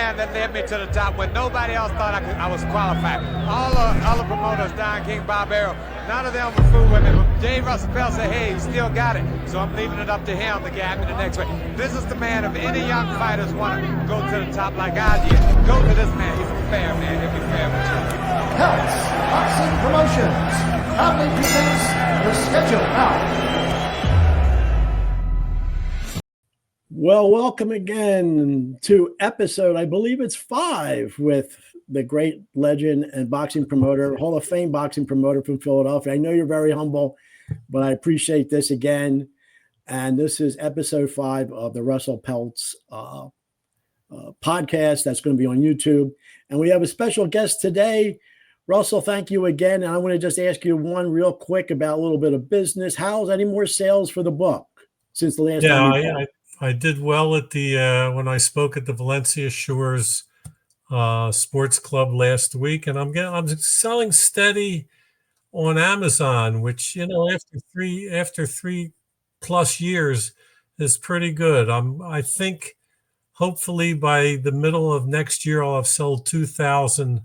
man that led me to the top when nobody else thought I was qualified. All the promoters, Don King, Bob Arrow, none of them were fooled with me. But J. Russell Peltz said, hey, he still got it. So I'm leaving it up to him to get me the next way. This is the man, if any young fighters want to go to the top like I did, go to this man. He's a fair man. He'll be fair with you. Peltz Boxing Promotions proudly presents the schedule now. Well, welcome again to episode, I believe it's 5, with the great legend and boxing promoter, Hall of Fame boxing promoter from Philadelphia. I know you're very humble, but I appreciate this again. And this is episode 5 of the Russell Peltz podcast that's going to be on YouTube. And we have a special guest today. Russell, thank you again. And I want to just ask you one real quick about a little bit of business. How's any more sales for the book since the last time? I did well at the when I spoke at the Valencia Shores Sports Club last week, and I'm selling steady on Amazon, which after three plus years is pretty good. I think hopefully by the middle of next year I'll have sold 2,000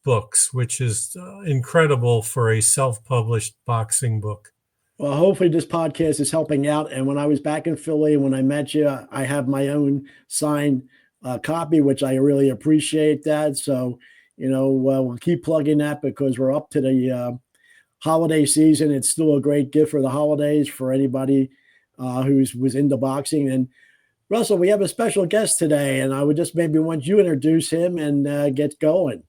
books, which is incredible for a self-published boxing book. Well, hopefully this podcast is helping out. And when I was back in Philly, when I met you, I have my own signed copy, which I really appreciate that. So, we'll keep plugging that because we're up to the holiday season. It's still a great gift for the holidays for anybody who was into boxing. And Russell, we have a special guest today, and I would just maybe want you to introduce him and get going.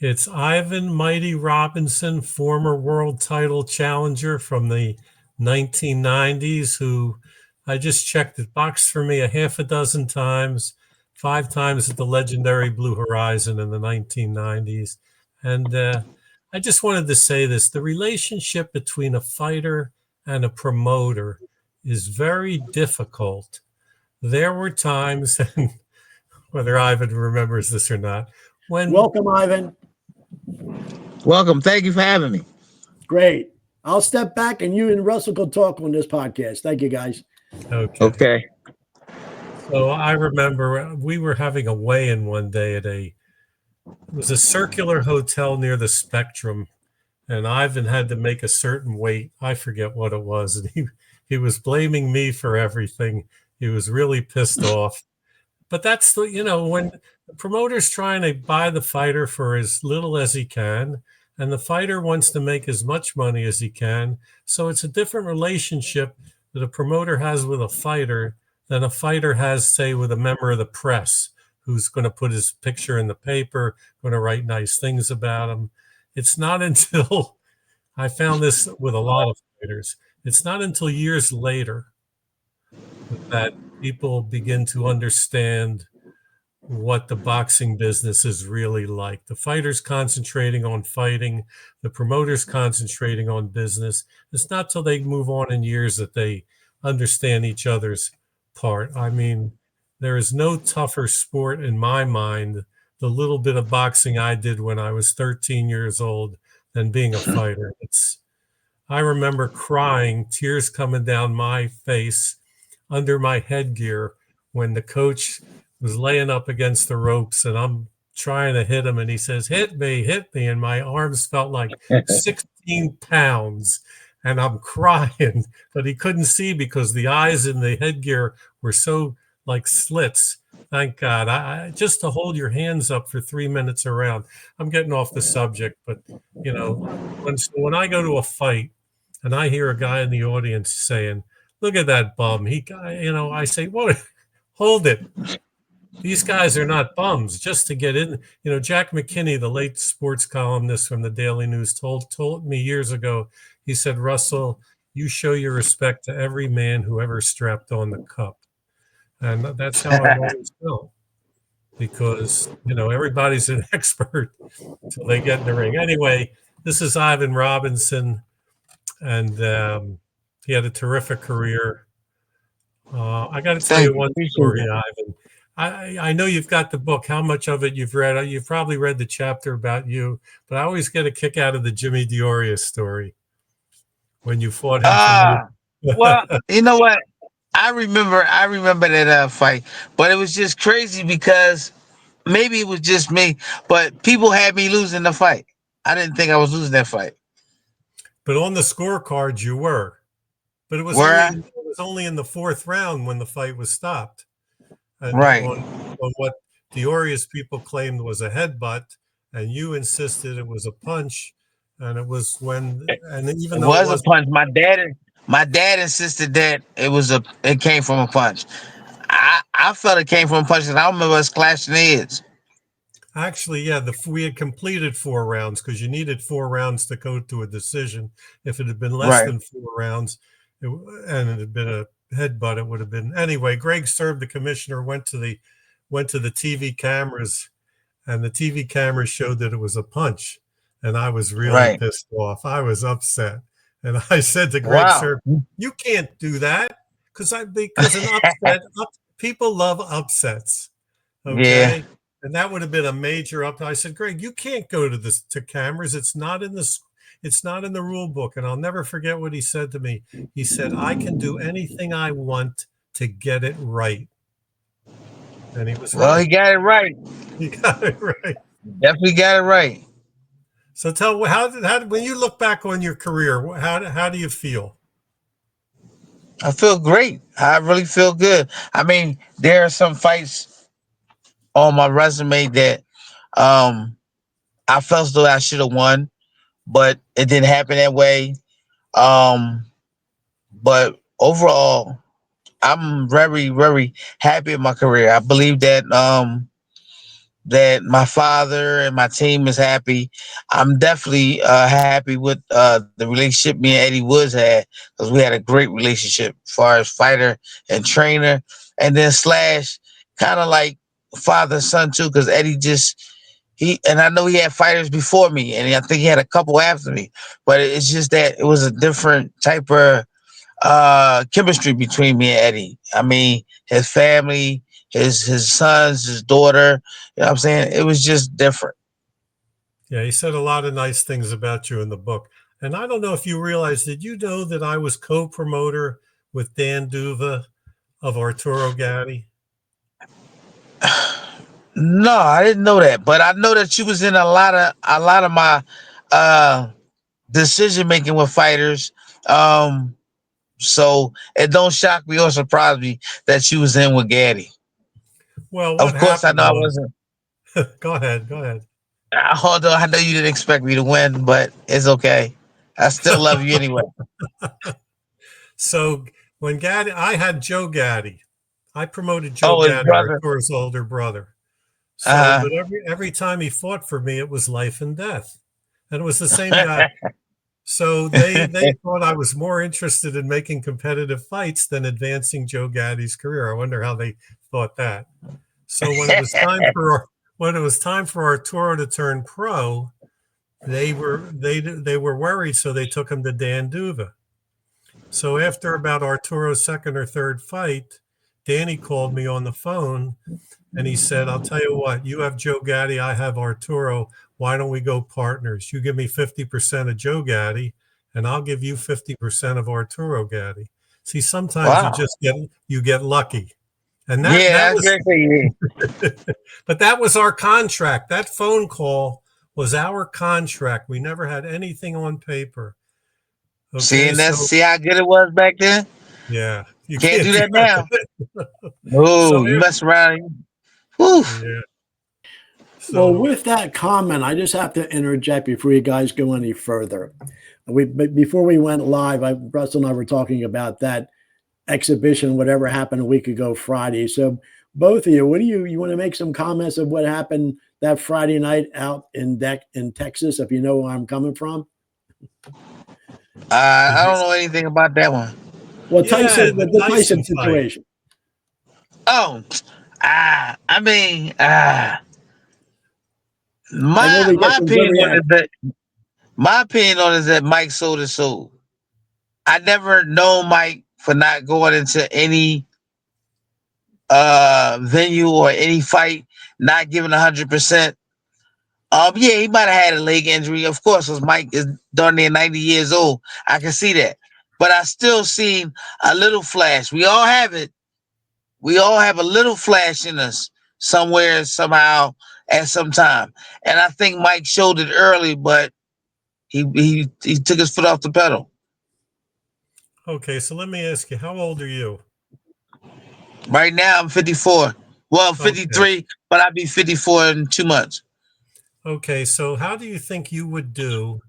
It's Ivan Mighty Robinson, former world title challenger from the 1990s, who I just checked it, boxed for me a half a dozen times, 5 times at the legendary Blue Horizon in the 1990s. And I just wanted to say this. The relationship between a fighter and a promoter is very difficult. There were times, and whether Ivan remembers this or not, Welcome, Ivan. Welcome. Thank you for having me. Great. I'll step back and you and Russell can talk on this podcast. Thank you, guys. Okay. So I remember we were having a weigh-in one day it was a circular hotel near the Spectrum, and Ivan had to make a certain weight. I forget what it was. And he was blaming me for everything. He was really pissed off. But that's when the promoter's trying to buy the fighter for as little as he can, and the fighter wants to make as much money as he can. So it's a different relationship that a promoter has with a fighter than a fighter has, say, with a member of the press who's going to put his picture in the paper, going to write nice things about him. It's not until I found this with a lot of fighters. It's not until years later that people begin to understand what the boxing business is really like. The fighters concentrating on fighting, the promoters concentrating on business. It's not till they move on in years that they understand each other's part. I mean, there is no tougher sport in my mind, the little bit of boxing I did when I was 13 years old, than being a fighter. I remember crying, tears coming down my face under my headgear when the coach was laying up against the ropes and I'm trying to hit him and he says, hit me. And my arms felt like 16 pounds and I'm crying, but he couldn't see because the eyes in the headgear were so like slits. Thank God. I just to hold your hands up for 3 minutes around. I'm getting off the subject, but when I go to a fight and I hear a guy in the audience saying, look at that bum. I say, what? Hold it. These guys are not bums just to get in. Jack McKinney, the late sports columnist from the Daily News, told me years ago, he said, Russell, you show your respect to every man who ever strapped on the cup. And that's how I've always felt. Because, everybody's an expert until they get in the ring. Anyway, this is Ivan Robinson, and he had a terrific career. I got to tell you one story, Ivan. I know you've got the book. How much of it you've read? You've probably read the chapter about you, but I always get a kick out of the Jimmy Dioria story when you fought him. Well, you know what? I remember that fight, but it was just crazy because maybe it was just me, but people had me losing the fight. I didn't think I was losing that fight. But on the scorecards, you were. But Were I? it was only in the fourth round when the fight was stopped. And Right. on what the Orius people claimed was a headbutt, and you insisted it was a punch. And it was and even It though it was a was punch. My dad insisted that it came from a punch. I felt it came from a punch, and I remember us clashing heads. actually, yeah, we had completed 4 rounds because you needed 4 rounds to go to a decision. If it had been less Right. than 4 rounds, and it had been a headbutt, it would have been anyway. Greg served the commissioner, went to the TV cameras, and the TV cameras showed that it was a punch, and I was really Right. pissed off. I was upset, and I said to Greg, Wow. "Sir, you can't do that because an upset. People love upsets, okay?" Yeah. And that would have been a major upset. I said, "Greg, you can't go to cameras. It's not in the rule book." And I'll never forget what he said to me. He said, "I can do anything I want to get it right." And he was Well, right. he got it right. He got it right. Definitely got it right. So how when you look back on your career, how do you feel? I feel great. I really feel good. I mean, there are some fights on my resume that I felt as though I should have won, but it didn't happen that way. Um, but overall, I'm very, very happy in my career. I believe that my father and my team is happy. I'm definitely happy with the relationship me and Eddie Woods had, because we had a great relationship as far as fighter and trainer, and then slash kind of like father son too, because Eddie just and I know he had fighters before me, and I think he had a couple after me, but it's just that it was a different type of chemistry between me and Eddie. I mean, his family, his sons, his daughter. You know what I'm saying? It was just different. Yeah, he said a lot of nice things about you in the book. And I don't know if you realize, did you know that I was co-promoter with Dan Duva of Arturo Gatti? No, I didn't know that, but I know that you was in a lot of my decision making with fighters. So it don't shock me or surprise me that you was in with Gaddy. Well, what Of course, I happened know I was, wasn't. go ahead. Although I know you didn't expect me to win, but it's okay. I still love you anyway. So when Gatti, I had Joe Gatti. I promoted Joe Oh, his Gatti, brother. Arturo's older brother. So, Uh but every time he fought for me, it was life and death. And it was the same guy. So they thought I was more interested in making competitive fights than advancing Joe Gatti's career. I wonder how they thought that. So when it was time for Arturo to turn pro, they were worried, so they took him to Dan Duva. So after about Arturo's second or third fight, Danny called me on the phone and he said, "I'll tell you what, you have Joe Gatti, I have Arturo. Why don't we go partners? You give me 50% of Joe Gatti, and I'll give you 50% of Arturo Gatti." See, sometimes wow. you get lucky. And Yeah, that that's was great for you. but that was our contract. That phone call was our contract. We never had anything on paper. Okay, so See how good it was back then? yeah, you Can't can't do do that now. that. No, So you mess around. Whew. yeah, Well, so with that comment, I just have to interject before you guys go any further. Before we went live, Russell and I were talking about that exhibition, whatever happened a week ago Friday. So both of you, what do you want to make some comments of what happened that Friday night out in Texas, if you know where I'm coming from? I don't know anything about that one. Well, yeah, Tyson, the the Tyson Tyson fight. situation. Oh, I mean, I know we get my some good opinion on it reaction. is that Mike sold his soul. I never know Mike for not going into any venue or any fight, not giving 100%. Yeah, he might have had a leg injury, of course, because Mike is darn near 90 years old. I can see that. But I still seen a little flash. We all have it. We all have a little flash in us. somewhere, somehow, at some time. And I think Mike showed it early, but he took his foot off the pedal. Okay, so let me ask you, how old are you? Right now, I'm 54. Well, Okay. 53, but I'll be 54 in 2 months. Okay, so how do you think you would do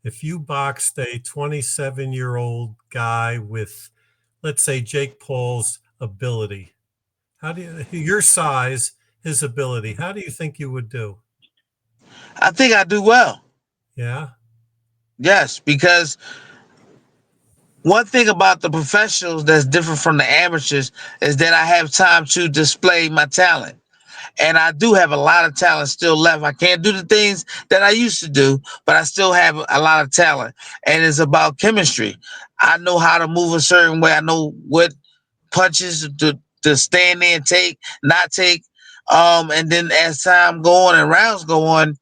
if you boxed a 27-year-old guy with, let's say, Jake Paul's ability? How do you, your size, his ability, how do you think you would do? I think I do well. Yeah? Yes, because one thing about the professionals that's different from the amateurs is that I have time to display my talent. And I do have a lot of talent still left. I can't do the things that I used to do, but I still have a lot of talent. And it's about chemistry. I know how to move a certain way. I know what punches to stand there and take, not take. And then as time go on and rounds go on,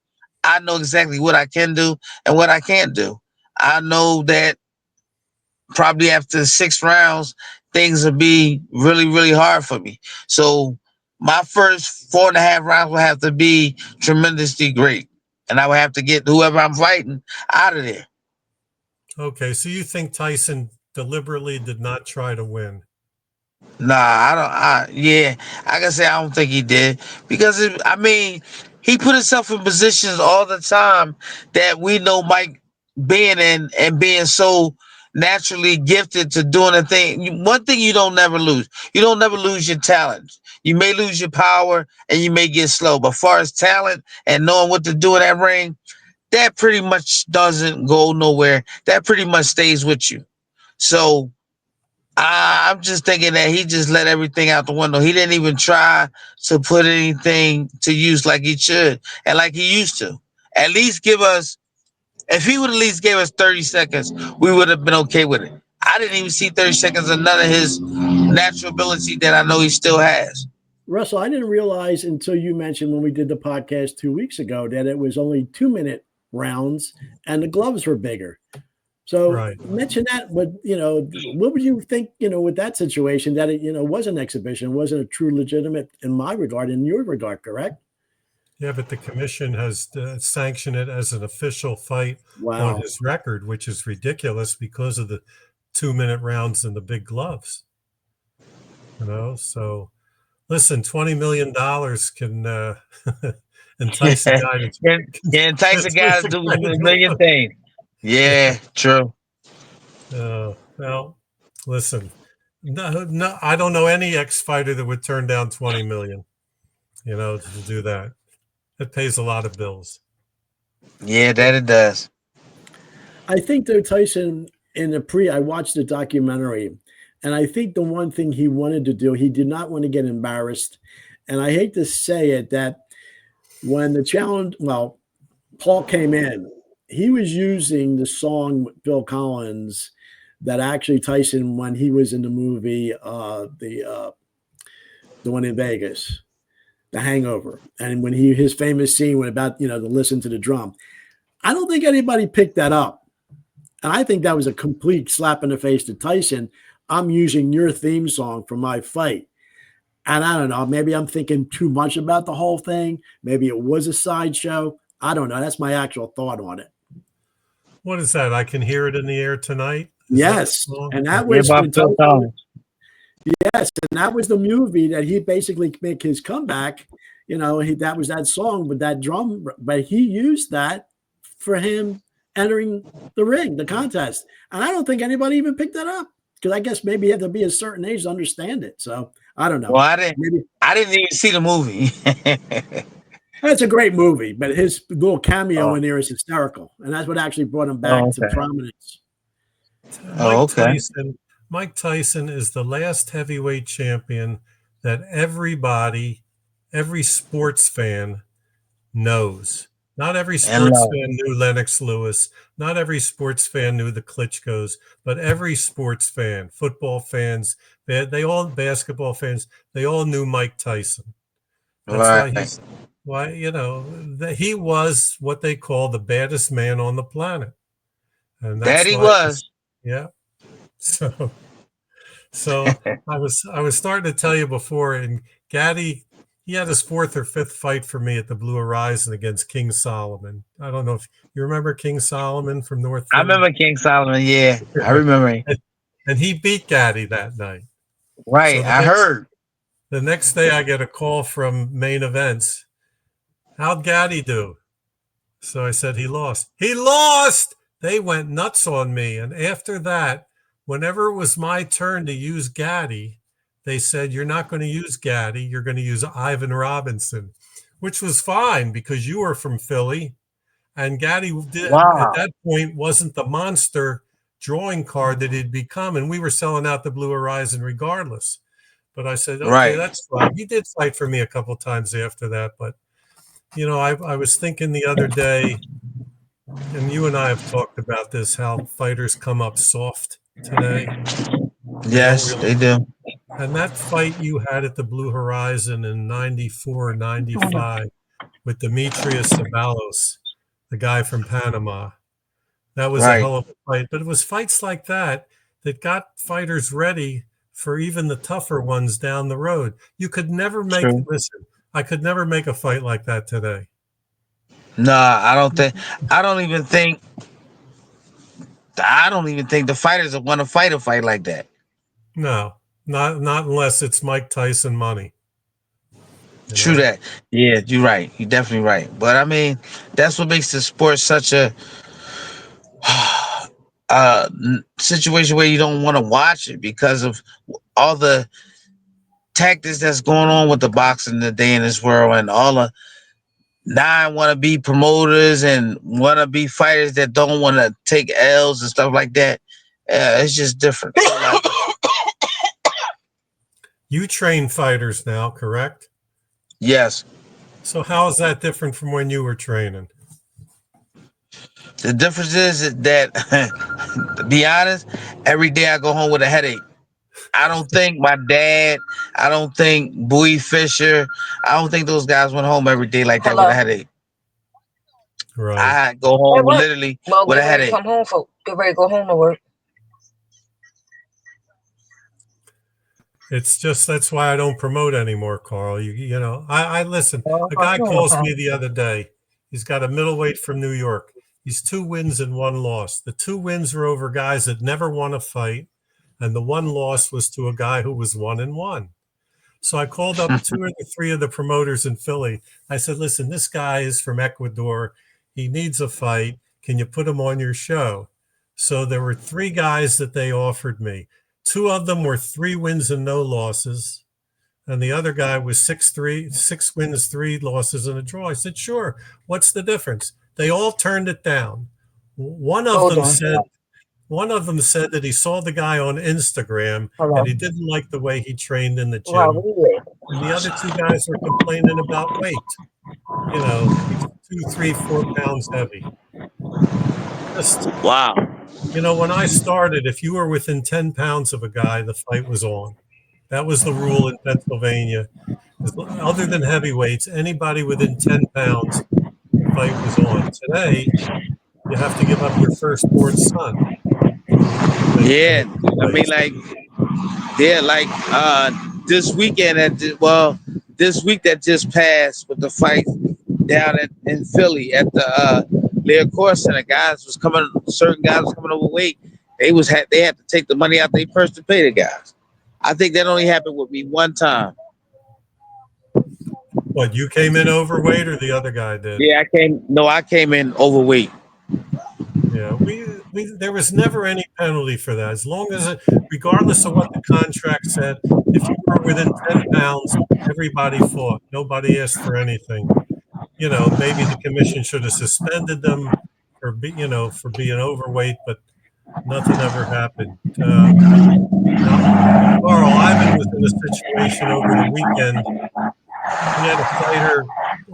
I know exactly what I can do and what I can't do. I know that probably after 6 rounds, things will be really, really hard for me. So my first 4.5 rounds will have to be tremendously great. And I will have to get whoever I'm fighting out of there. Okay, so you think Tyson deliberately did not try to win? Nah, I don't. Yeah, I can say I don't think he did because I mean, he put himself in positions all the time that we know Mike being in and being so naturally gifted to doing a thing. One thing you don't never lose. You don't never lose your talent. You may lose your power and you may get slow, but far as talent and knowing what to do in that ring, that pretty much doesn't go nowhere. That pretty much stays with you. So I'm just thinking that he just let everything out the window. He didn't even try to put anything to use like he should and like he used to. At least give us, if he would at least gave us 30 seconds, we would have been okay with it. I didn't even see 30 seconds of none of his natural ability that I know he still has. Russell, I didn't realize until you mentioned when we did the podcast 2 weeks ago that it was only 2-minute rounds and the gloves were bigger. So Right. mention that, but what would you think, with that situation that it, was an exhibition, wasn't a true legitimate in my regard, in your regard, correct? Yeah, but the commission has sanctioned it as an official fight on Wow. his record, which is ridiculous because of the 2-minute rounds and the big gloves. So listen, $20 million can entice a guy Yeah, entice a guy to do a million things. Yeah, true. Well, listen, no, I don't know any ex-fighter that would turn down 20 million, to do that. It pays a lot of bills. Yeah, that it does. I think though Tyson I watched the documentary, and I think the one thing he wanted to do, he did not want to get embarrassed. And I hate to say it, that when the challenge, well, Paul came in, he was using the song with Phil Collins that actually Tyson, when he was in the movie, the one in Vegas, The Hangover, and when his famous scene went about, to listen to the drum. I don't think anybody picked that up. And I think that was a complete slap in the face to Tyson. I'm using your theme song for my fight. And I don't know, maybe I'm thinking too much about the whole thing. Maybe it was a sideshow. I don't know. That's my actual thought on it. What is that? I Can Hear It in the Air Tonight? Yes. And that Yeah, was about Phil Collins. yes, and that was the movie that he basically make his comeback. That was that song with that drum, but he used that for him entering the ring, the contest. And I don't think anybody even picked that up because I guess maybe you have to be a certain age to understand it. So I don't know. Well, Maybe I didn't even see the movie. that's a great movie, but his little cameo Oh, in there is hysterical, and that's what actually brought him back oh, to okay. prominence. Oh, okay. Mike Tyson is the last heavyweight champion that every sports fan knows. Not every And sports fan knew Lennox Lewis. Not every sports fan knew the Klitschko's, but every sports fan, football fans, basketball fans, they all knew Mike Tyson. That's why right. that he was what they call the baddest man on the planet. And That that's he why, was. yeah. So I was starting to tell you before, and Gaddy he had his 4th or 5th fight for me at the Blue Horizon against King Solomon. I don't know if you remember King Solomon from North I Philly. remember King Solomon. Yeah, I remember him. And he beat Gaddy that night. Right, So I heard. the next day I get a call from Main Events. How'd Gaddy do? So I said he lost. He lost! They went nuts on me. And after that, whenever it was my turn to use Gaddy, they said, you're not going to use Gaddy. You're going to use Ivan Robinson, which was fine because you were from Philly. And Gaddy at that point wasn't the monster drawing card that he'd become. And we were selling out the Blue Horizon regardless. But I said, okay, Right. that's fine. He did fight for me a couple times after that. But, you know, I was thinking the other day, and you and I have talked about this, how fighters come up soft today. Yes, they do. And that fight you had at the Blue Horizon in 94, 95 with Demetrius Sabalos, the guy from Panama, that was a hell of a fight. But it was fights like that that got fighters ready for even the tougher ones down the road. You could never make, listen, I could never make a fight like that today. No, I don't even think the fighters want to fight a fight like that. No, not unless it's Mike Tyson money. True that. Yeah, you're right. You're definitely right. But I mean, that's what makes the sport such a situation where you don't want to watch it because of all the tactics that's going on with the boxing today in this world, and all the non-wanna-be promoters and wanna-be fighters that don't want to take L's and stuff like that. It's just different. You train fighters now, correct? Yes. So how is that different from when you were training? The difference is that, to be honest, every day I go home with a headache. I don't think my dad, I don't think Bowie Fisher, I don't think those guys went home every day like that with a headache. Right. I go home literally with a headache. Get ready to go home to work. It's just, that's why I don't promote anymore, Carl. You know, I listen. A guy calls me the other day. He's got a middleweight from New York. He's 2 wins and 1 loss. The 2 wins are over guys that never won a fight, and the 1 loss was to a guy who was 1-1. So I called up 2 or 3 of the promoters in Philly. I said, listen, this guy is from Ecuador. He needs a fight. Can you put him on your show? So there were 3 guys that they offered me. 2 of them were 3 wins and no losses. And the other guy was 6 wins, 3 losses, and a draw. I said, sure. What's the difference? They all turned it down. One of them said that he saw the guy on Instagram and he didn't like the way he trained in the gym. And the other 2 guys were complaining about weight. You know, he's 2, 3, 4 pounds heavy. Wow. You know, when I started, if you were within 10 pounds of a guy, the fight was on. That was the rule in Pennsylvania. Other than heavyweights, anybody within 10 pounds, the fight was on. Today, you have to give up your firstborn son. Yeah, I mean, this weekend this week that just passed with the fight down in Philly at the Lear Court Center, certain guys was coming overweight. They had to take the money out their purse to pay the guys. I think that only happened with me one time. What, you came in overweight or the other guy did? Yeah, I came in overweight. Yeah, there was never any penalty for that. As long as regardless of what the contract said, if you were within 10 pounds, everybody fought. Nobody asked for anything. You know, maybe the commission should have suspended them for being overweight, but nothing ever happened. Now, Carl, Ivan was in a situation over the weekend. He had a fighter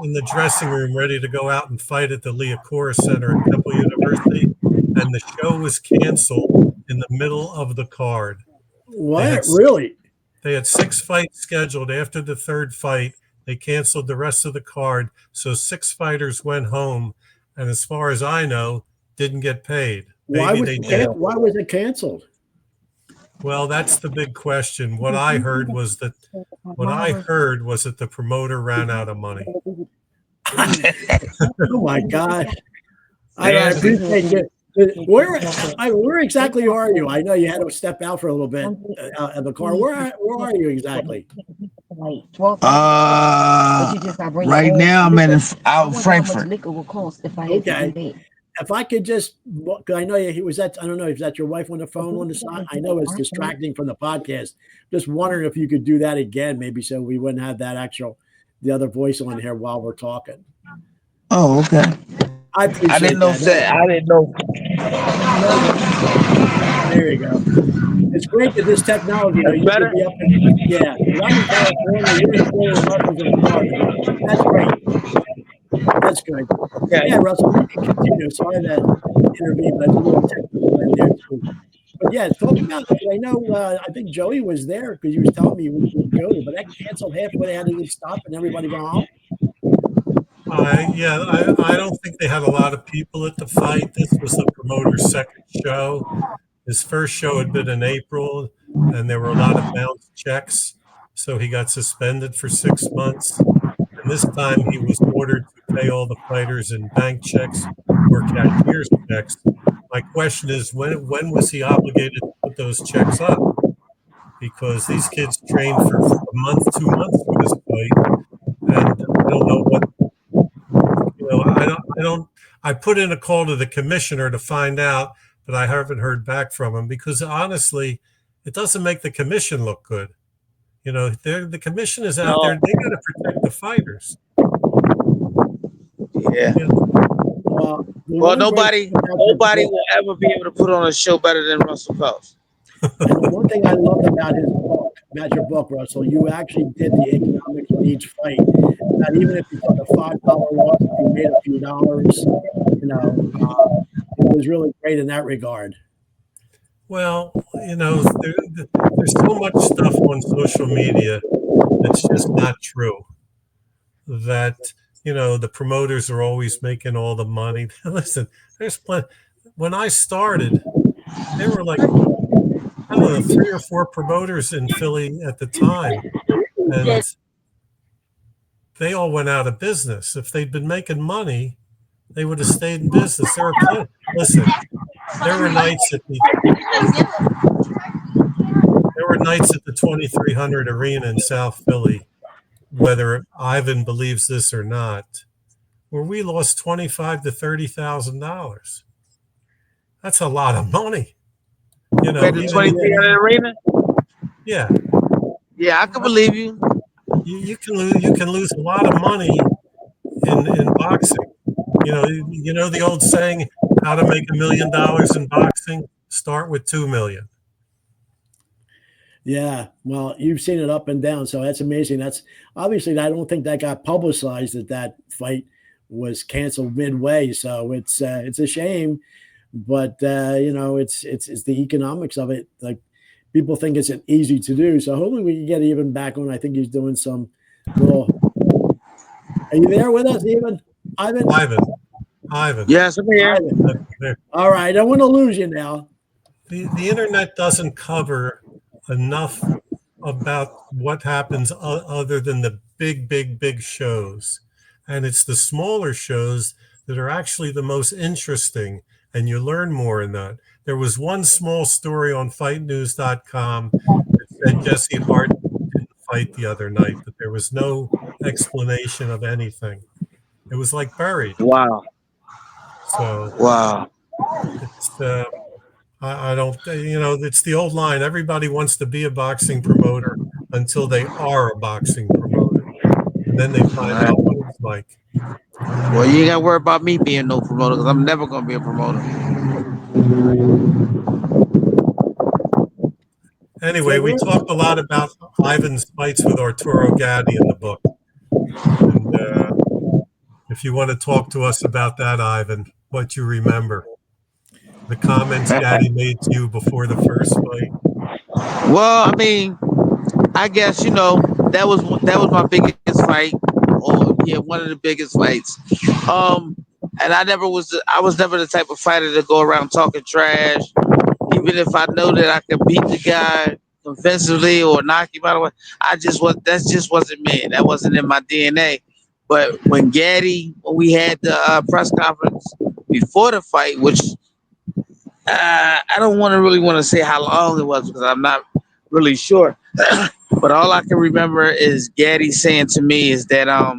in the dressing room ready to go out and fight at the Leocora Center at Temple University, and the show was canceled in the middle of the card. What? Really? They had 6 fights scheduled. After the 3rd fight, they canceled the rest of the card. So 6 fighters went home, and as far as I know, didn't get paid. Why was it canceled? Well, that's the big question. What I heard was that the promoter ran out of money. Oh my gosh. I Yes. appreciate you. Where exactly are you? I know you had to step out for a little bit of the car. Where are you exactly? Right now I'm out in Frankfurt. Okay. If I could just, I know he was that. I don't know if that's your wife on the phone on the side. I know it's distracting from the podcast. Just wondering if you could do that again, maybe, so we wouldn't have the other voice on here while we're talking. Oh, okay. I appreciate I didn't know. that. I didn't know. There you go. It's great that this technology, That's you could better. be up in, yeah, because I'm in California, you're in Philly, and Russell's in Florida. That's great. That's good. Okay. Yeah, Russell, you can continue. Sorry to intervene, but it's a little technical in there too. But yeah, talk about, I know, I think Joey was there because he was telling me he was going to go, but that canceled halfway. They had to just stop and everybody go home. I don't think they had a lot of people at the fight. This was the promoter's second show. His first show had been in April, and there were a lot of bounced checks, so he got suspended for 6 months. And this time he was ordered to pay all the fighters in bank checks or cashier's checks. My question is, when was he obligated to put those checks up? Because these kids trained for a month, 2 months for this fight, and I don't know what, I put in a call to the commissioner to find out, but I haven't heard back from him because honestly, it doesn't make the commission look good. The commission is out there. They got to protect the fighters. Yeah. Well, nobody will ever be able to put on a show better than Russell Peltz. And the one thing I loved about your book, Russell, you actually did the economics on each fight. That even if you took a $5 loss, if you made a few dollars, it was really great in that regard. Well, there's so much stuff on social media that's just not true. That, the promoters are always making all the money. Listen, there's plenty. When I started, there were like, I don't know, 3 or 4 promoters in Philly at the time. And they all went out of business. If they'd been making money, they would have stayed in business. There were nights at the 2300 Arena in South Philly, whether Ivan believes this or not, where we lost $25,000 to $30,000. That's a lot of money. At the 2300 Arena. Yeah. Yeah, I can believe you. You can lose a lot of money in boxing. You know the old saying, how to make $1 million in boxing? Start with 2 million. Yeah, well, you've seen it up and down, so that's amazing. That's obviously, I don't think that got publicized that fight was canceled midway, so it's a shame, but it's the economics of it. Like, people think it's easy to do, so hopefully we can get even back on. I think he's doing some little. Are you there with us, Ivan. Yes, I'm here. All right, I don't want to lose you now. The internet doesn't cover enough about what happens other than the big shows. And it's the smaller shows that are actually the most interesting, and you learn more in that. There was one small story on fightnews.com that said Jesse Hart didn't fight the other night, but there was no explanation of anything. It was like buried. Wow. So wow. It's I don't, it's the old line. Everybody wants to be a boxing promoter until they are a boxing promoter. And then they find out what it's like. Well, you ain't got to worry about me being no promoter because I'm never going to be a promoter. Anyway, we talked a lot about Ivan's fights with Arturo Gatti in the book. And if you want to talk to us about that, Ivan, what you remember. The comments Gatti made to you before the first fight. Well, I mean, I guess that was my biggest fight, or one of the biggest fights. And I was never the type of fighter to go around talking trash. even if I know that I could beat the guy convincingly or knock him out of the way, that just wasn't me. That wasn't in my DNA. But when we had the press conference before the fight, which I don't really want to say how long it was because I'm not really sure. But all I can remember is Gaddy saying to me is that I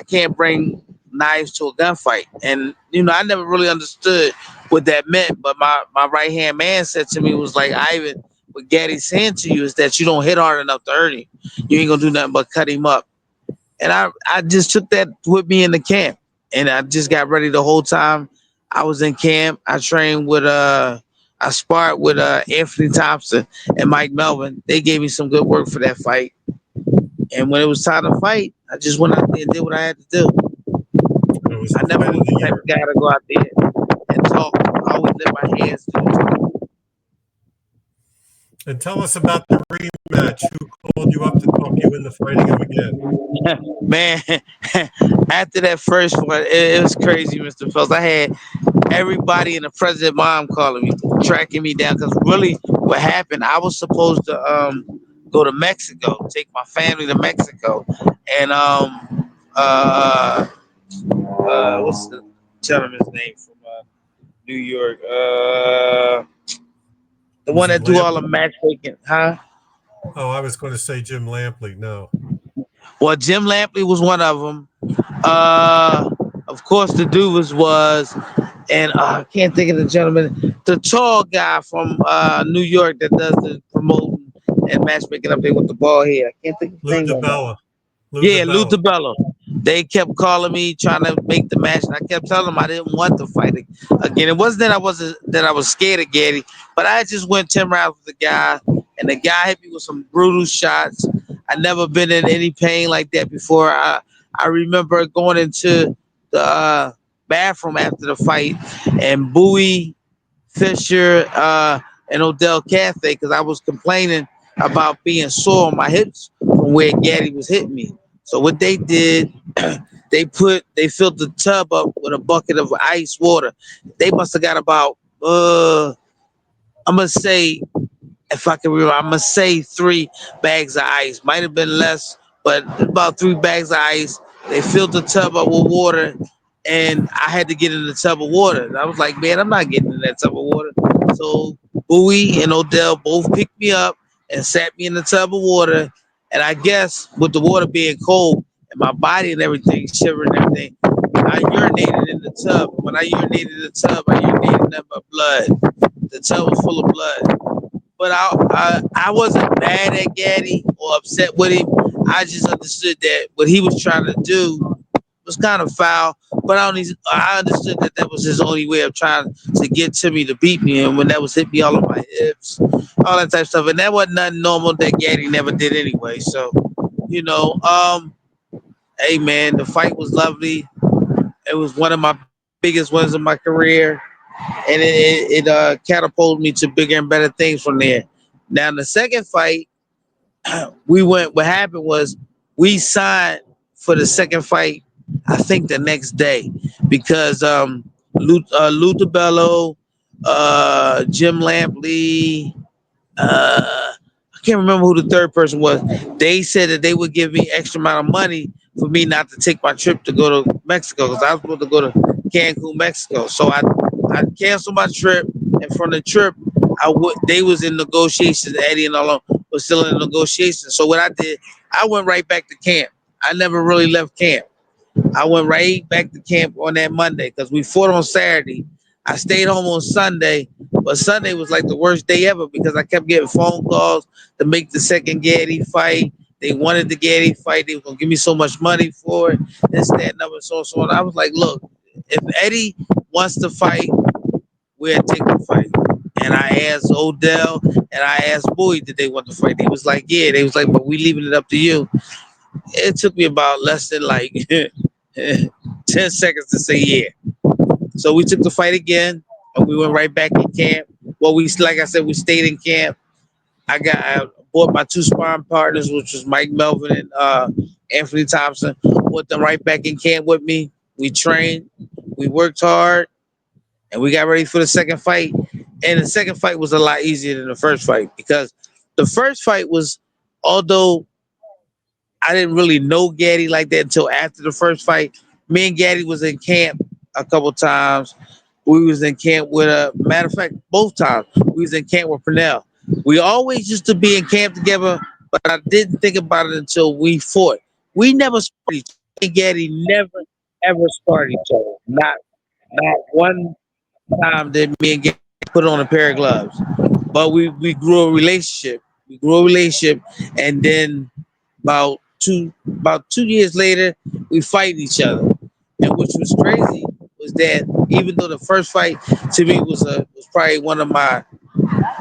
can't bring knives to a gunfight. And I never really understood what that meant. But my right hand man said to me was like, Ivan, what Gaddy's saying to you is that you don't hit hard enough to hurt him. You ain't gonna do nothing but cut him up. And I just took that with me in the camp. And I just got ready the whole time I was in camp. I trained with I sparred with Anthony Thompson and Mike Melvin. They gave me some good work for that fight. And when it was time to fight, I just went out there and did what I had to do. It was I the never fight was of the the type year. of guy to go out there and talk. I always let my hands do it. And tell us about the rematch. Who called you up to talk you into fighting him again? Man, after that first one, it was crazy, Mr. Peltz. I had everybody in the president mom calling me, tracking me down. Because really, what happened, I was supposed to go to Mexico, take my family to Mexico, and what's the gentleman's name from New York? The Was one it that do all the Lampley? matchmaking, huh? Oh, I was going to say Jim Lampley. No. Well, Jim Lampley was one of them. Of course, the dude was, and I can't think of the gentleman, the tall guy from New York that does the promoting and matchmaking up there with the ball head. I can't think of his Lou name right now. DiBella. Lou Yeah, Lou DiBella. DiBello. They kept calling me, trying to make the match, and I kept telling them I didn't want to fight again. It wasn't that I was scared of Gaddy, but I just went 10 rounds with the guy, and the guy hit me with some brutal shots. I never been in any pain like that before. I remember going into the bathroom after the fight, and Bowie, Fisher, and Odell Cathay, because I was complaining about being sore on my hips from where Gaddy was hitting me. So what they did, they filled the tub up with a bucket of ice water. They must have got about I'm gonna say, if I can remember, I'm gonna say 3 bags of ice. Might have been less, but about 3 bags of ice. They filled the tub up with water, and I had to get in the tub of water. And I was like, man, I'm not getting in that tub of water. So Bowie and Odell both picked me up and sat me in the tub of water. And I guess with the water being cold and my body and everything shivering and everything, I urinated in the tub. When I urinated in the tub, I urinated nothing but blood. The tub was full of blood. But I wasn't mad at Gaddy or upset with him. I just understood that what he was trying to do was kind of foul. But I understood that that was his only way of trying to get to me to beat me. And when that was hit me all on my hips, all that type of stuff. And that wasn't nothing normal that Gaddy never did anyway. So, you know, hey man, the fight was lovely. It was one of my biggest ones of my career, and it catapulted me to bigger and better things from there. Now, in the second fight, we went. What happened was we signed for the second fight. I think the next day because Lou DiBello, Jim Lampley, I can't remember who the third person was. They said that they would give me extra amount of money for me not to take my trip to go to Mexico because I was supposed to go to Cancun, Mexico. So I canceled my trip, and from the trip, they was in negotiations. Eddie and all was still in negotiations. So what I did, I went right back to camp. I never really left camp. I went right back to camp on that Monday because we fought on Saturday. I stayed home on Sunday, but Sunday was like the worst day ever because I kept getting phone calls to make the second Gaddy fight. They wanted the Gaddy fight. They were gonna give me so much money for it. This, that, and other, so on, so on. I was like, look, if Eddie wants to fight, we'll take the fight. And I asked Odell and I asked Bowie, did they want to fight? They was like, yeah. They was like, but we leaving it up to you. It took me about less than like 10 seconds to say yeah. So we took the fight again, and we went right back in camp. Well, like I said, we stayed in camp. I bought my 2 sparring partners, which was Mike Melvin and Anthony Thompson. Put them right back in camp with me. We trained, we worked hard, and we got ready for the second fight. And the second fight was a lot easier than the first fight because the first fight was, although I didn't really know Gaddy like that until after the first fight. Me and Gaddy was in camp a couple times. We was in camp with a matter of fact, both times we was in camp with Purnell. We always used to be in camp together, but I didn't think about it until we fought. We never sparred each other. Me and Gaddy never ever sparred each other. Not one time did me and Gaddy put on a pair of gloves. But we grew a relationship. We grew a relationship, and then about 2 years later, we fight each other. And which was crazy was that even though the first fight to me was probably one of my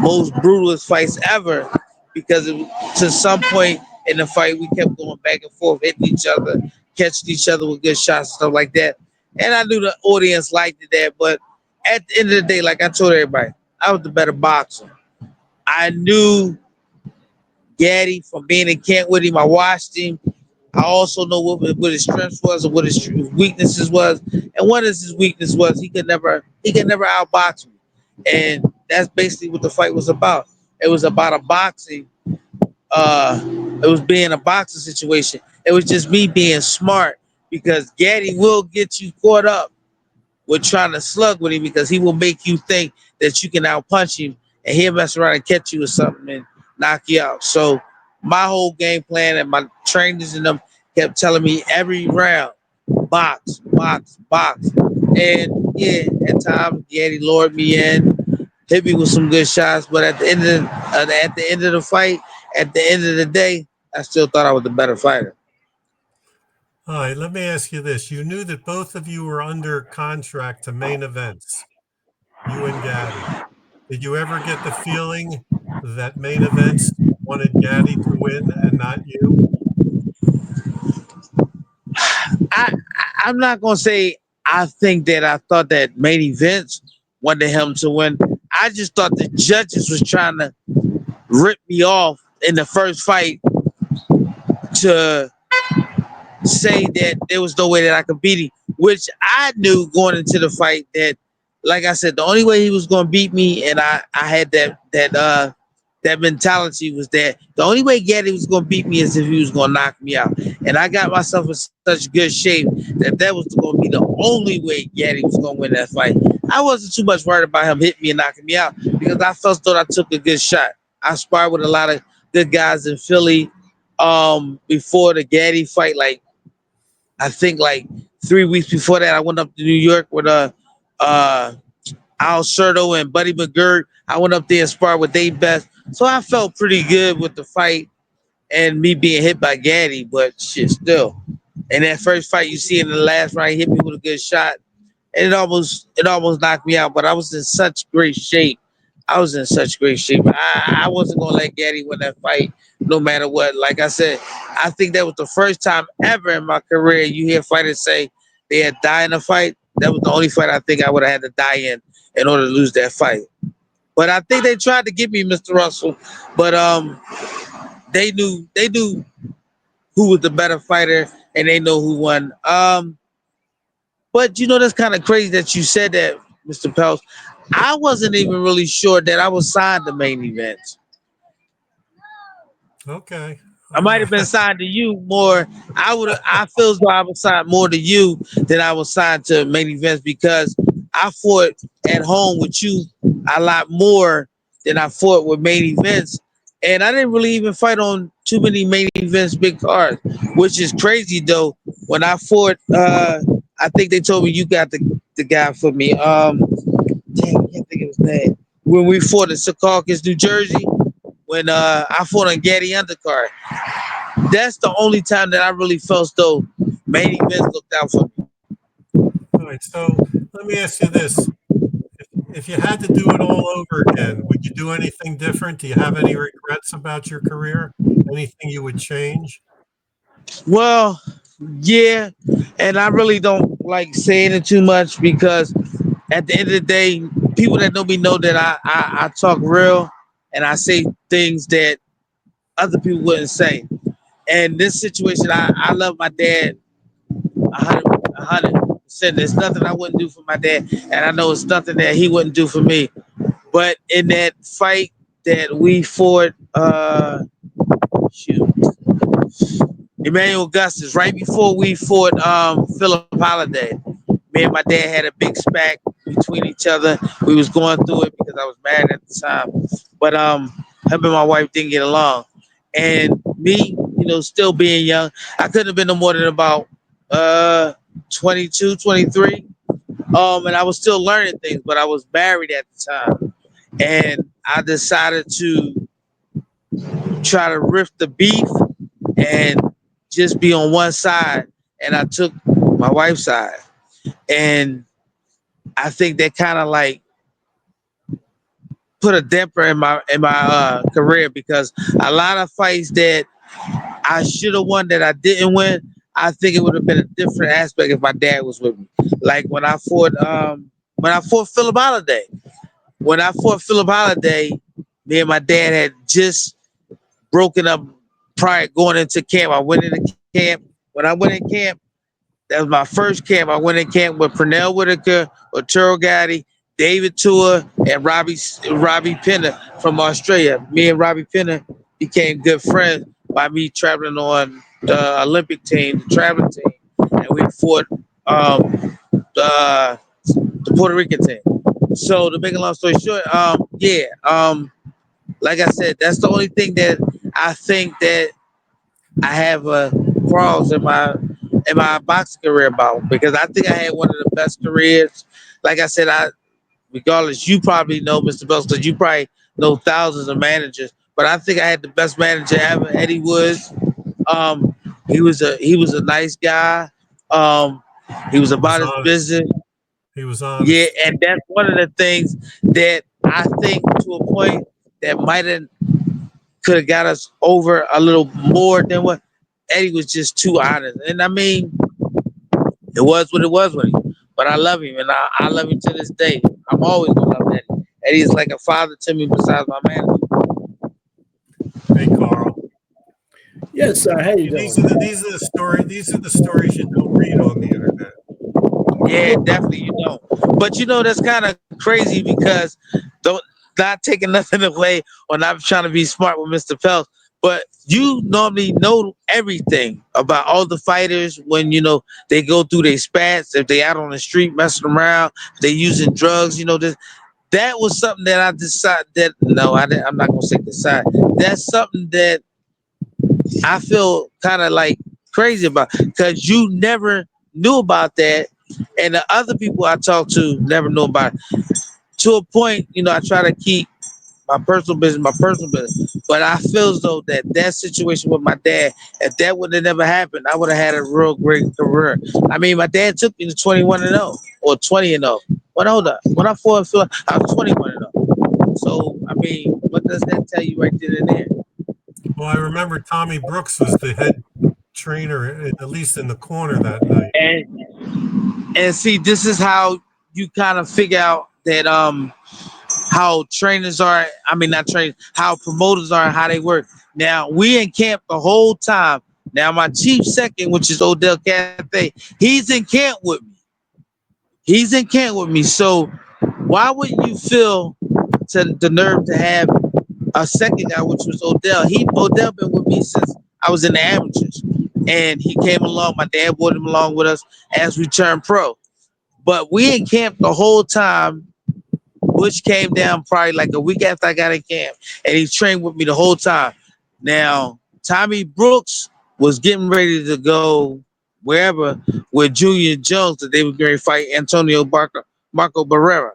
most brutalest fights ever, because to some point in the fight we kept going back and forth, hitting each other, catching each other with good shots and stuff like that. And I knew the audience liked it that, but at the end of the day, like I told everybody, I was the better boxer. I knew Gaddy from being in camp with him. I watched him. I also know what his strengths was and what his weaknesses was. And one of his weaknesses was he could never outbox me. And that's basically what the fight was about. It was about a boxing. It was being a boxing situation. It was just me being smart because Gaddy will get you caught up with trying to slug with him because he will make you think that you can outpunch him and he'll mess around and catch you or something and knock you out. So my whole game plan and my trainers and them kept telling me every round, box, box, box. And yeah, at times Gaddy lured me in, hit me with some good shots, but at the end of the fight, at the end of the day, I still thought I was the better fighter. All right, let me ask you this. You knew that both of you were under contract to main events, you and Gaddy. Did you ever get the feeling that main events wanted Gaddy to win and not you? I I'm not gonna say I think that I thought that main events wanted him to win. I just thought the judges was trying to rip me off in the first fight to say that there was no way that I could beat him, which I knew going into the fight that, like I said, the only way he was going to beat me, and I had that mentality was that the only way Gaddy was going to beat me is if he was going to knock me out, and I got myself in such good shape that was going to be the only way Gaddy was going to win that fight. I wasn't too much worried about him hitting me and knocking me out because I felt thought I took a good shot. I sparred with a lot of good guys in Philly before the Gaddy fight, like I think like 3 weeks before that, I went up to New York with uh Al Certo and Buddy McGirt. I went up there and sparred with Dave Best. So I felt pretty good with the fight and me being hit by Gaddy, but shit still. And that first fight you see in the last round, he hit me with a good shot. And it almost knocked me out, but I was in such great shape. I was in such great shape. I wasn't gonna let Gaddy win that fight no matter what. Like I said, I think that was the first time ever in my career you hear fighters say they had died in a fight. That was the only fight I think I would have had to die in order to lose that fight. But I think they tried to get me, Mr. Russell, but they knew who was the better fighter and they know who won. But that's kind of crazy that you said that, Mr. Peltz. I wasn't even really sure that I was signed to main events. Okay. I might have been signed to you more. I feel as though I was signed more to you than I was signed to main events because I fought at home with you a lot more than I fought with main events. And I didn't really even fight on too many main events, big cards, which is crazy though. When I fought, I think they told me you got the guy for me. Dang, I can't think of his name. When we fought in Secaucus, New Jersey, when I fought on Gaddy undercard. That's the only time that I really felt as though main events looked out for me. All right. So let me ask you this. If you had to do it all over again, would you do anything different? Do you have any regrets about your career? Anything you would change? Well, yeah, and I really don't like saying it too much because at the end of the day, people that know me know that I talk real and I say things that other people wouldn't say. And this situation, I love my dad 100%. 100%. There's nothing I wouldn't do for my dad, and I know it's nothing that he wouldn't do for me. But in that fight that we fought, shoot, Emmanuel Augustus, right before we fought Philip Holiday, me and my dad had a big spat between each other. We was going through it because I was married at the time. But him and my wife didn't get along. And me, still being young, I couldn't have been no more than about 22, 23. And I was still learning things, but I was married at the time. And I decided to try to rift the beef and just be on one side. And I took my wife's side. And I think that kind of like put a damper in my career, because a lot of fights that I should have won that I didn't win, I think it would have been a different aspect if my dad was with me. Like when I fought Philip Holiday. When I fought Philip Holiday, me and my dad had just broken up prior going into camp. I went into camp. When I went in camp, that was my first camp. I went in camp with Pernell Whitaker, Arturo Gatti, David Tua, and Robbie Pinner from Australia. Me and Robbie Pinner became good friends by me traveling on the Olympic team, the traveling team, and we fought the Puerto Rican team. So to make a long story short, like I said, that's the only thing that I think that I have quarrels in my boxing career about, because I think I had one of the best careers. Like I said, regardless, you probably know Mr. Peltz, because you probably know thousands of managers, but I think I had the best manager ever, Eddie Woods. Um, he was a nice guy. He was He was about his honest. business. He was Yeah, honest. and that's one of the things that I think to a point that might have could have got us over a little more than what Eddie was, just too honest. And I mean, it was what it was with him. But I love him, and I love him to this day. I'm always gonna love Eddie. Eddie is like a father to me besides my man. Hey, Carl. Yes, sir. How you These doing? are the stories you don't read on the internet. Yeah, definitely, But that's kind of crazy, because don't not taking nothing away or not trying to be smart with Mr. Peltz, but you normally know everything about all the fighters when they go through their spats, if they out on the street messing around, they using drugs. That was something that I decided that no, I'm not gonna say decide. That's something that I feel kind of like crazy about, because you never knew about that, and the other people I talked to never knew about it. To a point, I try to keep my personal business. But I feel as though that situation with my dad, if that would have never happened, I would have had a real great career. I mean, my dad took me to 21-0 or 20-0. But hold up, when I fought Phil, I was 21-0. So I mean, what does that tell you right then and there? Well, I remember Tommy Brooks was the head trainer, at least in the corner that night. And see, this is how you kind of figure out that how trainers are. I mean, not trainers, how promoters are and how they work. Now we in camp the whole time. Now my chief second, which is Odell Cathay, he's in camp with me. He's in camp with me. So why wouldn't you feel to the nerve to have a second guy, which was Odell? Odell been with me since I was in the amateurs, and he came along. My dad brought him along with us as we turned pro. But we in camp the whole time. Butch came down probably like a week after I got in camp, and he trained with me the whole time. Now, Tommy Brooks was getting ready to go wherever with Junior Jones, that they were going to fight Marco Barrera.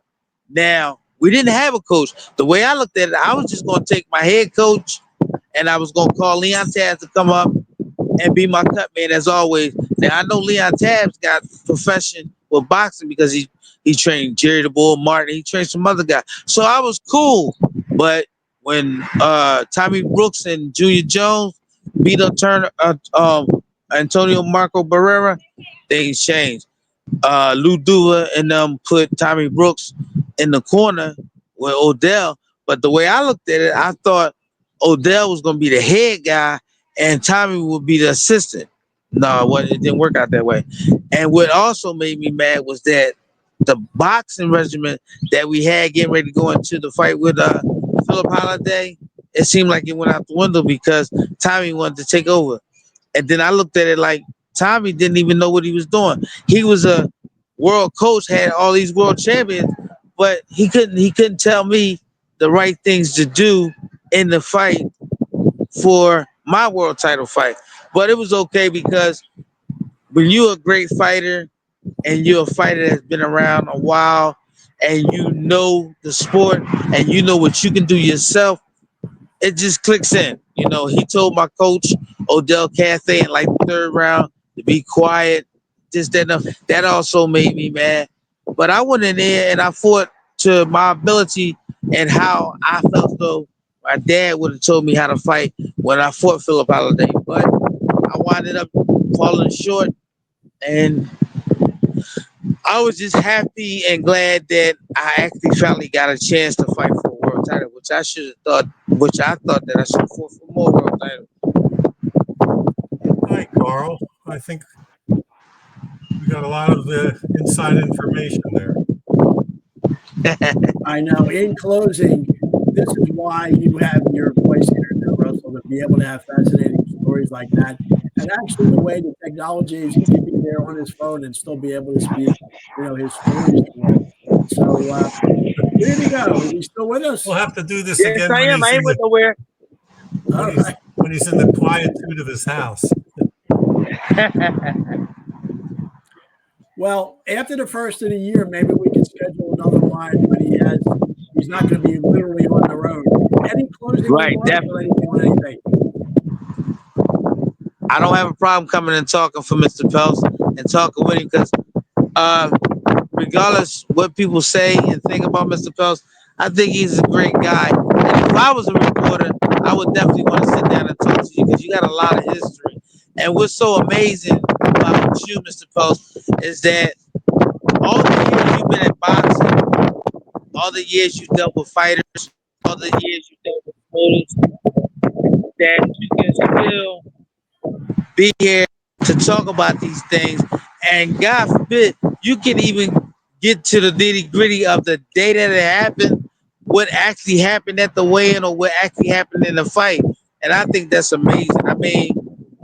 Now, we didn't have a coach. The way I looked at it, I was just going to take my head coach, and I was going to call Leon Taz to come up and be my cut man as always. Now I know Leon Tabs got profession with boxing because he trained Jerry the Bull Martin. He trained some other guy. So I was cool. But when Tommy Brooks and Junior Jones beat up Antonio Marco Barrera, things changed. Lou Duva and them put Tommy Brooks in the corner with Odell. But the way I looked at it, I thought Odell was going to be the head guy and Tommy would be the assistant. No, it didn't work out that way. And what also made me mad was that the boxing regimen that we had getting ready to go into the fight with Philip Holiday, it seemed like it went out the window because Tommy wanted to take over. And then I looked at it like Tommy didn't even know what he was doing. He was a world coach, had all these world champions, but he couldn't tell me the right things to do in the fight for my world title fight. But it was okay because when you're a great fighter and you're a fighter that's been around a while and you know the sport and you know what you can do yourself, it just clicks in. You know, he told my coach, Odell Cathay, in like the third round to be quiet. Just that also made me mad. But I went in there and I fought to my ability and how I felt though my dad would have told me how to fight when I fought Philip Holiday. But I winded up falling short, and I was just happy and glad that I actually finally got a chance to fight for a world title, which I thought that I should have fought for more world titles. Hi, Carl. I think we got a lot of inside information there. I know. In closing, this is why you have your voice here now, Russell, to be able to have fascinating stories like that. And actually, the way the technology is, he could be there on his phone and still be able to speak, his stories to us. So, where did he go? Is he still with us? We'll have to do this Yes, again I when am. he's I in ain't went nowhere. All right. when he's in the quietude of his house. Well, after the first of the year, maybe we can schedule another one when he's not going to be literally on the road. Any closing Right, remarks or definitely. anything on anything? I don't have a problem coming and talking for Mr. Peltz and talking with him because uh, regardless what people say and think about Mr. Peltz, I think he's a great guy. And if I was a reporter, I would definitely want to sit down and talk to you because you got a lot of history. And what's so amazing about you, Mr. Peltz, is that all the years you've been in boxing, all the years you dealt with fighters, all the years you dealt with promoters, that you can still be here to talk about these things. And God forbid, you can even get to the nitty gritty of the day that it happened, what actually happened at the weigh-in or what actually happened in the fight. And I think that's amazing. I mean,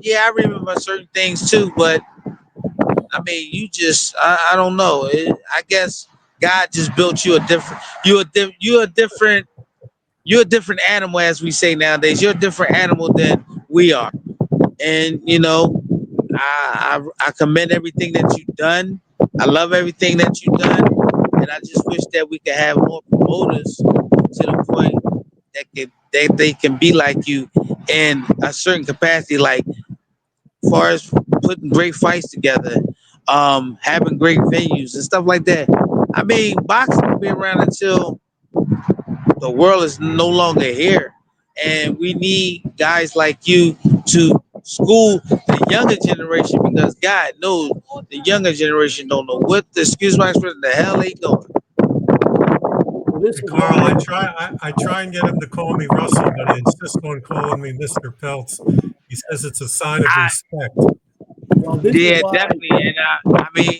yeah, I remember certain things too, but I mean, I don't know. I guess God just built you a different, you're a different animal, as we say nowadays. You're a different animal than we are. And, I commend everything that you've done. I love everything that you've done. And I just wish that we could have more promoters to the point that they can be like you in a certain capacity, like far as putting great fights together, having great venues and stuff like that. I mean, boxing will be around until the world is no longer here. And we need guys like you to school the younger generation because God knows the younger generation don't know what excuse my expression, the hell they doing. Well, this And is Carl, why. I try and get him to call me Russell, but he insists on calling me Mr. Peltz. He says it's a sign of respect. Well, this is Yeah, why. definitely. And I mean,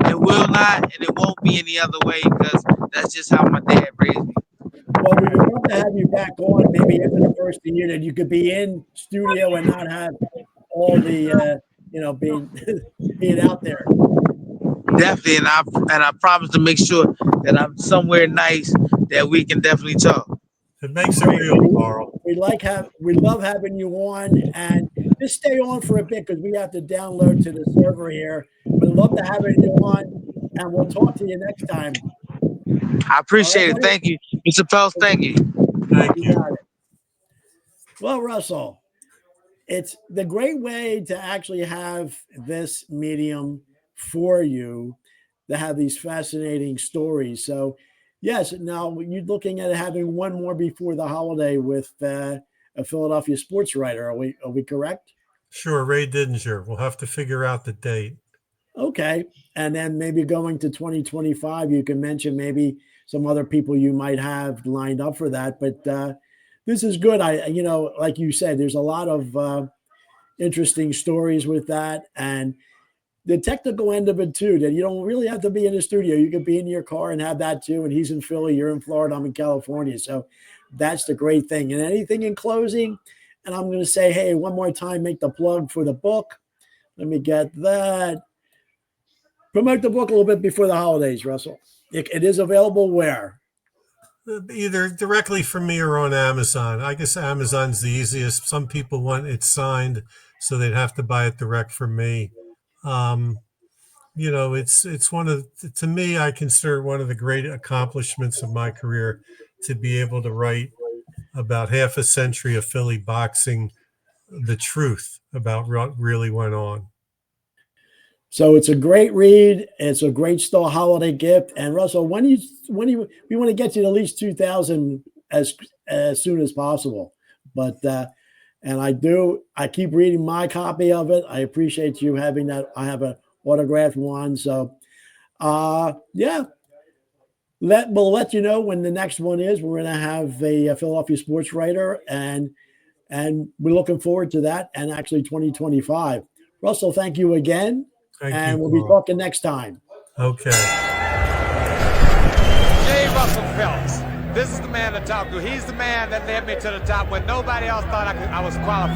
it will not, and it won't be any other way because that's just how my dad raised me. Well, we would love to have you back on. Maybe after the first of the year, that you could be in studio and not have all the being being out there. Definitely, and I promise to make sure that I'm somewhere nice that we can definitely talk. It makes it Great. real, Carl. We love having you on, and just stay on for a bit because we have to download to the server here. But I'd love to have you on, and we'll talk to you next time. I All right, appreciate it. buddy? Thank you, Mr. Peltz. Thank you. Thank You you. got it. Well, Russell, it's the great way to actually have this medium for you to have these fascinating stories. So, yes, now you're looking at having one more before the holiday with a Philadelphia sports writer. Are we correct? Sure, Ray Didinger. We'll have to figure out the date. Okay. And then maybe going to 2025, you can mention maybe some other people you might have lined up for that. But this is good. Like you said, there's a lot of interesting stories with that, and the technical end of it too, that you don't really have to be in the studio. You could be in your car and have that too. And he's in Philly, you're in Florida, I'm in California. So that's the great thing. And anything in closing, and I'm going to say, hey, one more time, make the plug for the book. Let me get that. Promote the book a little bit before the holidays, Russell. It is available where? Either directly from me or on Amazon. I guess Amazon's the easiest. Some people want it signed, so they'd have to buy it direct from me. It's one of, to me, I consider one of the great accomplishments of my career to be able to write about half a century of Philly boxing, the truth about what really went on. So it's a great read. It's a great still holiday gift. And Russell, we want to get you to at least 2,000 as soon as possible. But and I keep reading my copy of it. I appreciate you having that. I have an autographed one. So we'll let you know when the next one is. We're going to have a Philadelphia sports writer, and we're looking forward to that. And actually 2025. Russell, thank you again. Thank and you, we'll be Paul. talking next time. Okay. J. Russell Peltz. This is the man to talk to. He's the man that led me to the top when nobody else thought I was qualified.